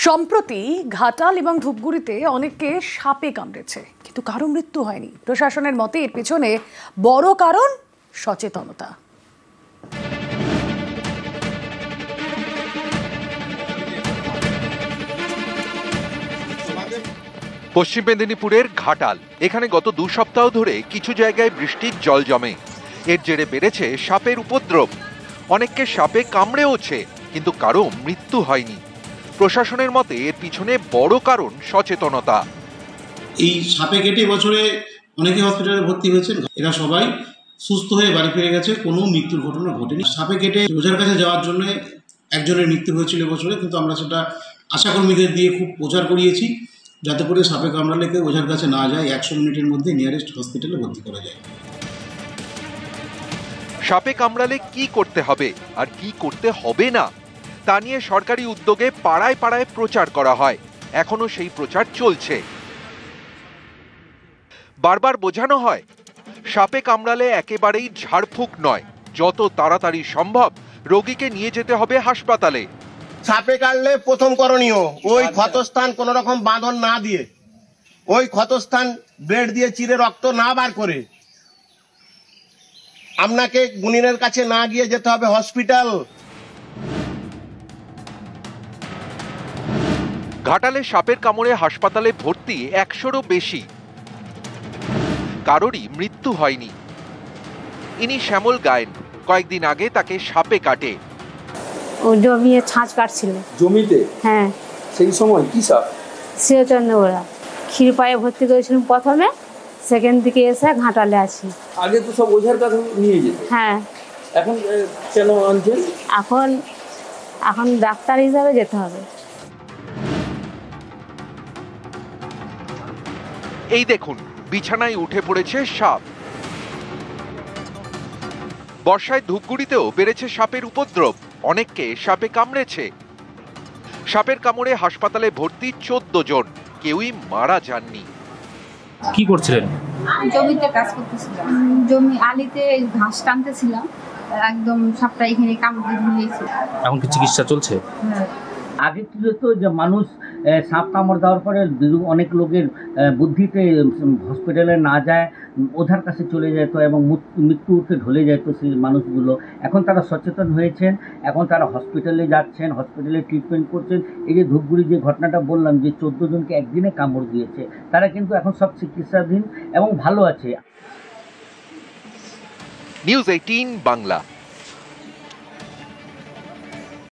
সম্প্রতি ঘাটাল এবং ধূপগুড়িতে অনেককে সাপে কামড়েছে, কিন্তু কারো মৃত্যু হয়নি। প্রশাসনের মতে এর পেছনে বড় কারণ সচেতনতা। পশ্চিম মেদিনীপুরের ঘাটাল, এখানে গত 2 সপ্তাহ ধরে কিছু জায়গায় বৃষ্টির জল জমে। এর জেরে বেড়েছে সাপের উপদ্রব। অনেককে সাপে কামড়েওছে, কিন্তু কারো মৃত্যু হয়নি। প্রশাসনের মতে এর পিছনে বড় কারণ সচেতনতা। এই সাপে কেটে বছরে অনেকে হসপিটালে ভর্তি হয়েছেন, এরা সবাই সুস্থ হয়ে বাড়ি ফিরে গেছে, কোনো মৃত্যুর ঘটনা ঘটেনি। সাপে কেটে ওঝার কাছে যাওয়ার জন্য একজনের মৃত্যু হয়েছিল বছরে, কিন্তু আমরা সেটা আশাকর্মীদের দিয়ে খুব প্রচার করিয়েছি যাতে করে সাপে কামড়ালে কেউ ওঝার কাছে না যায়, 100 মিনিটের মধ্যে নিয়ারেস্ট হসপিটালে ভর্তি করা যায়। সাপে কামড়ালে কি করতে হবে আর কি করতে হবে না তা নিয়ে সরকারি উদ্যোগে পাড়ায় পাড়ায় প্রচার করা হয়। এখনো সেই প্রচার চলছে। বারবার বোঝানো হয়, সাপে কামড়ালে একেবারেই ঝাড়ফুঁক নয়, যত তাড়াতাড়ি সম্ভব রোগীকে নিয়ে যেতে হবে হাসপাতালে। সাপে কাটলে প্রথম করণীয় ওই ক্ষতস্থান কোন রকম বাঁধন না দিয়ে, ওই ক্ষতস্থান ব্লেড দিয়ে চিরে রক্ত না বার করে আপনাকে গুনিনের কাছে না গিয়ে যেতে হবে হসপিটাল। ঘাটালে সাপের কামড়ে হাসপাতালে ভর্তি 100-রও বেশি, কারোরই মৃত্যু হয়নি। ইনি শ্যামল গায়েন, কয়েকদিন আগে তাকে সাপে কাটে। ও জমিয়ে ছাঁচ কাটছিল জমিতে। হ্যাঁ, সেই সময় কি সাপ? শ্রীচন্দ্রগোড়া ক্ষীরপায়ে ভর্তি করেছিলাম প্রথমে, সেকেন্ড দিকে এসে ঘাটালে আছি। আগে তো সব ওঝার কাছে নিয়ে যেত। হ্যাঁ, এখন কেন আনছেন? এখন ডাক্তার হিসাবে যেতে হবে। এই দেখুন, বিছানায় উঠে পড়েছে সাপ। বর্ষায় ধূপগুড়িতেও বেড়েছে সাপের উপদ্রব, অনেককে সাপে কামড়েছে। সাপের কামড়ে হাসপাতালে ভর্তি 14 জন, কেউই মারা যাননি। কি করছিলেন? জমিতে কাজ করতেছিলাম, জমি আলিতে ঘাস টানতেছিলাম, একদম সাপটা এখানে কামড়ে ঝুলিয়েছে। এখন কি চিকিৎসা চলছে? আগে কি হতো যে মানুষ সাপ কামড় দেওয়ার পরে অনেক লোকের বুদ্ধিতে হসপিটালে না যায়, ওঝার কাছে চলে যেত এবং মৃত্যুতে ঢলে যেত সেই মানুষগুলো। এখন তারা সচেতন হয়েছেন, এখন তারা হসপিটালে যাচ্ছেন, হসপিটালে ট্রিটমেন্ট করছেন। এই যে ধূপগুড়ি যে ঘটনাটা বললাম যে 14 জনকে একদিনে কামড় দিয়েছে, তারা কিন্তু এখন সব চিকিৎসাধীন এবং ভালো আছে। নিউজ 18 বাংলা।